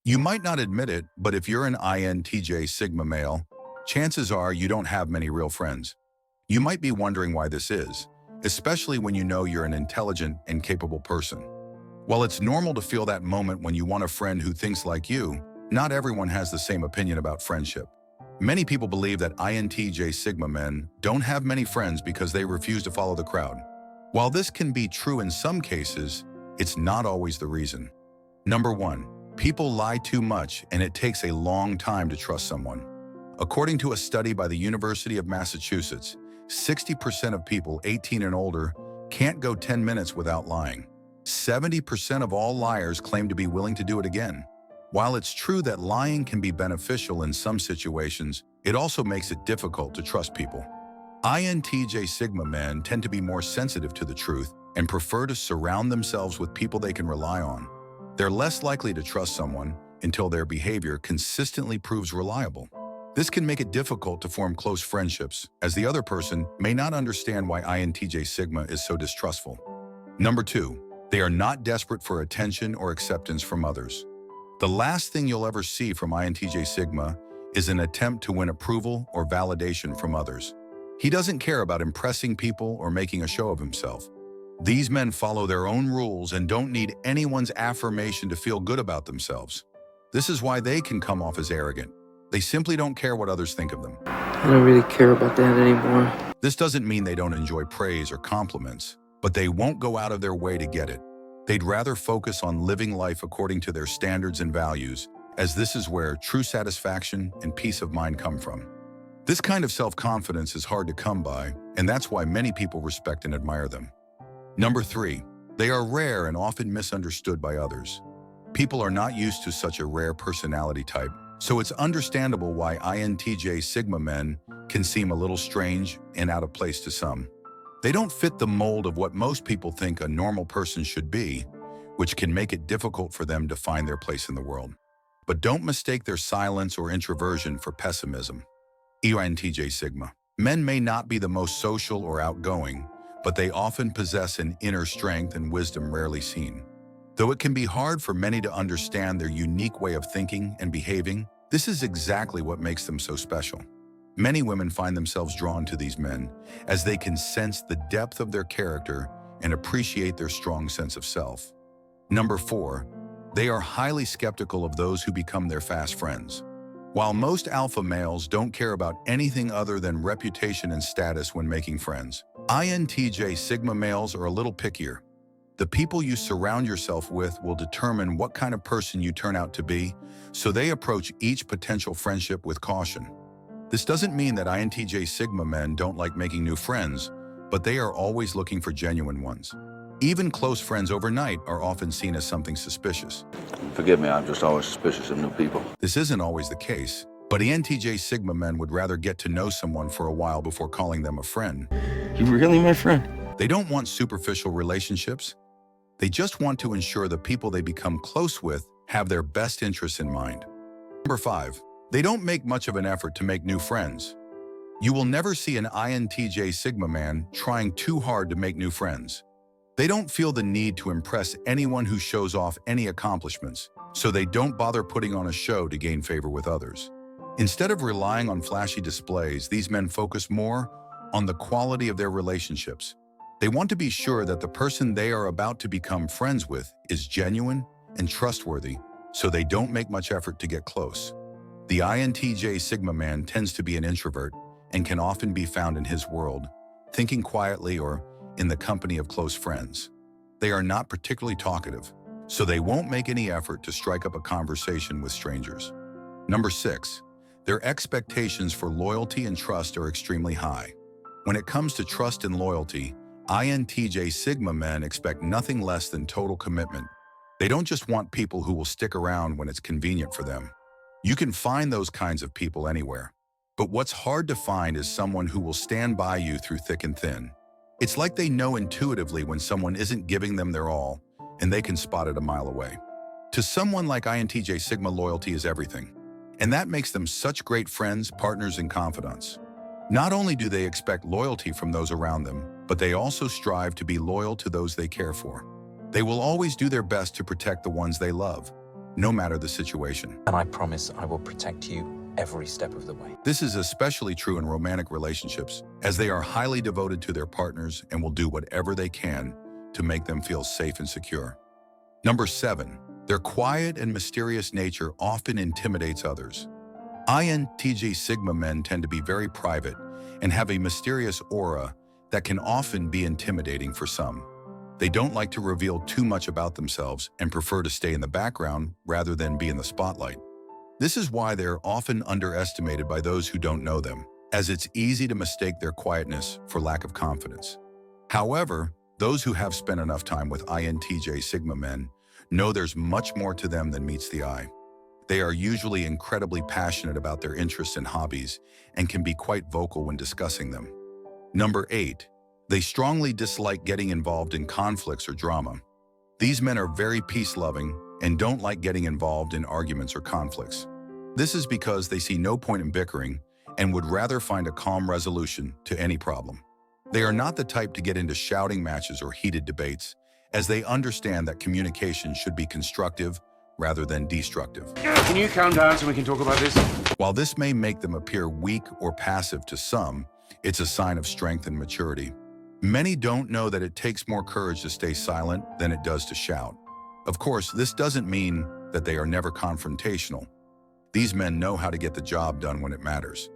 You might not admit it, but if you're an INTJ Sigma male, chances are you don't have many real friends. You might be wondering why this is, especially when you know you're an intelligent and capable person. While it's normal to feel that moment when you want a friend who thinks like you, not everyone has the same opinion about friendship. Many people believe that INTJ Sigma men don't have many friends because they refuse to follow the crowd. While this can be true in some cases, it's not always the reason. Number 1. People lie too much, and it takes a long time to trust someone. According to a study by the University of Massachusetts, 60% of people 18 and older can't go 10 minutes without lying. 70% of all liars claim to be willing to do it again. While it's true that lying can be beneficial in some situations, it also makes it difficult to trust people. INTJ Sigma men tend to be more sensitive to the truth and prefer to surround themselves with people they can rely on. They're less likely to trust someone until their behavior consistently proves reliable. This can make it difficult to form close friendships, as the other person may not understand why INTJ Sigma is so distrustful. Number 2. They are not desperate for attention or acceptance from others. The last thing you'll ever see from INTJ Sigma is an attempt to win approval or validation from others. He doesn't care about impressing people or making a show of himself. These men follow their own rules and don't need anyone's affirmation to feel good about themselves. This is why they can come off as arrogant. They simply don't care what others think of them. I don't really care about that anymore. This doesn't mean they don't enjoy praise or compliments, but they won't go out of their way to get it. They'd rather focus on living life according to their standards and values, as this is where true satisfaction and peace of mind come from. This kind of self-confidence is hard to come by, and that's why many people respect and admire them. Number 3. They are rare and often misunderstood by others. People are not used to such a rare personality type, so it's understandable why INTJ Sigma men can seem a little strange and out of place to some. They don't fit the mold of what most people think a normal person should be, which can make it difficult for them to find their place in the world. But don't mistake their silence or introversion for pessimism. INTJ Sigma men may not be the most social or outgoing, but they often possess an inner strength and wisdom rarely seen. Though it can be hard for many to understand their unique way of thinking and behaving, this is exactly what makes them so special. Many women find themselves drawn to these men, as they can sense the depth of their character and appreciate their strong sense of self. Number 4. They are highly skeptical of those who become their fast friends. While most alpha males don't care about anything other than reputation and status when making friends, INTJ Sigma males are a little pickier. The people you surround yourself with will determine what kind of person you turn out to be, so they approach each potential friendship with caution. This doesn't mean that INTJ Sigma men don't like making new friends, but they are always looking for genuine ones. Even close friends overnight are often seen as something suspicious. Forgive me, I'm just always suspicious of new people. This isn't always the case, but INTJ Sigma men would rather get to know someone for a while before calling them a friend. You really my friend? They don't want superficial relationships. They just want to ensure the people they become close with have their best interests in mind. Number 5. They don't make much of an effort to make new friends. You will never see an INTJ Sigma man trying too hard to make new friends. They don't feel the need to impress anyone who shows off any accomplishments, so they don't bother putting on a show to gain favor with others. Instead of relying on flashy displays, these men focus more on the quality of their relationships. They want to be sure that the person they are about to become friends with is genuine and trustworthy, so they don't make much effort to get close. The INTJ Sigma man tends to be an introvert and can often be found in his world, thinking quietly or in the company of close friends. They are not particularly talkative, so they won't make any effort to strike up a conversation with strangers. Number 6. Their expectations for loyalty and trust are extremely high. When it comes to trust and loyalty, INTJ Sigma men expect nothing less than total commitment. They don't just want people who will stick around when it's convenient for them. You can find those kinds of people anywhere. But what's hard to find is someone who will stand by you through thick and thin. It's like they know intuitively when someone isn't giving them their all, and they can spot it a mile away. To someone like INTJ Sigma, loyalty is everything. And that makes them such great friends, partners, and confidants. Not only do they expect loyalty from those around them, but they also strive to be loyal to those they care for. They will always do their best to protect the ones they love. no matter the situation. And I promise I will protect you every step of the way. This is especially true in romantic relationships, as they are highly devoted to their partners and will do whatever they can to make them feel safe and secure. Number 7, their quiet and mysterious nature often intimidates others. INTJ Sigma men tend to be very private and have a mysterious aura that can often be intimidating for some. They don't like to reveal too much about themselves and prefer to stay in the background rather than be in the spotlight. This is why they're often underestimated by those who don't know them, as it's easy to mistake their quietness for lack of confidence. However, those who have spent enough time with INTJ Sigma men know there's much more to them than meets the eye. They are usually incredibly passionate about their interests and hobbies and can be quite vocal when discussing them. Number 8, they strongly dislike getting involved in conflicts or drama. These men are very peace-loving and don't like getting involved in arguments or conflicts. This is because they see no point in bickering and would rather find a calm resolution to any problem. They are not the type to get into shouting matches or heated debates, as they understand that communication should be constructive rather than destructive. Can you calm down so we can talk about this? While this may make them appear weak or passive to some, it's a sign of strength and maturity. Many don't know that it takes more courage to stay silent than it does to shout. Of course, this doesn't mean that they are never confrontational. These men know how to get the job done when it matters.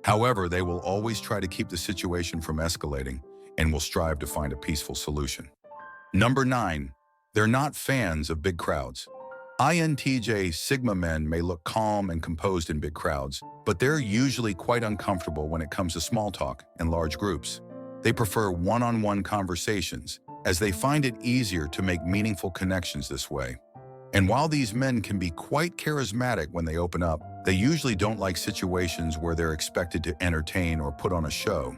However, they will always try to keep the situation from escalating and will strive to find a peaceful solution. Number 9, they're not fans of big crowds. INTJ Sigma men may look calm and composed in big crowds, but they're usually quite uncomfortable when it comes to small talk and large groups. They prefer one-on-one conversations, as they find it easier to make meaningful connections this way. And while these men can be quite charismatic when they open up, they usually don't like situations where they're expected to entertain or put on a show.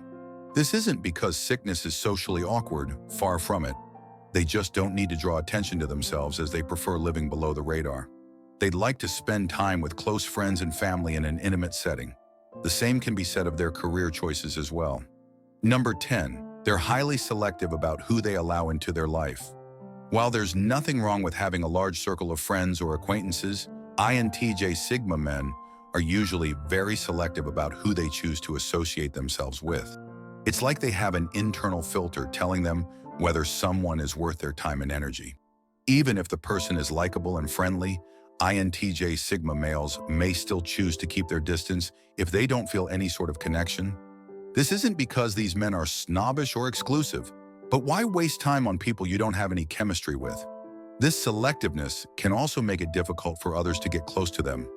This isn't because sickness is socially awkward, far from it. They just don't need to draw attention to themselves, as they prefer living below the radar. They'd like to spend time with close friends and family in an intimate setting. The same can be said of their career choices as well. Number 10, they're highly selective about who they allow into their life. While there's nothing wrong with having a large circle of friends or acquaintances, INTJ Sigma men are usually very selective about who they choose to associate themselves with. It's like they have an internal filter telling them whether someone is worth their time and energy. Even if the person is likable and friendly, INTJ Sigma males may still choose to keep their distance if they don't feel any sort of connection. This isn't because these men are snobbish or exclusive, but why waste time on people you don't have any chemistry with? This selectiveness can also make it difficult for others to get close to them,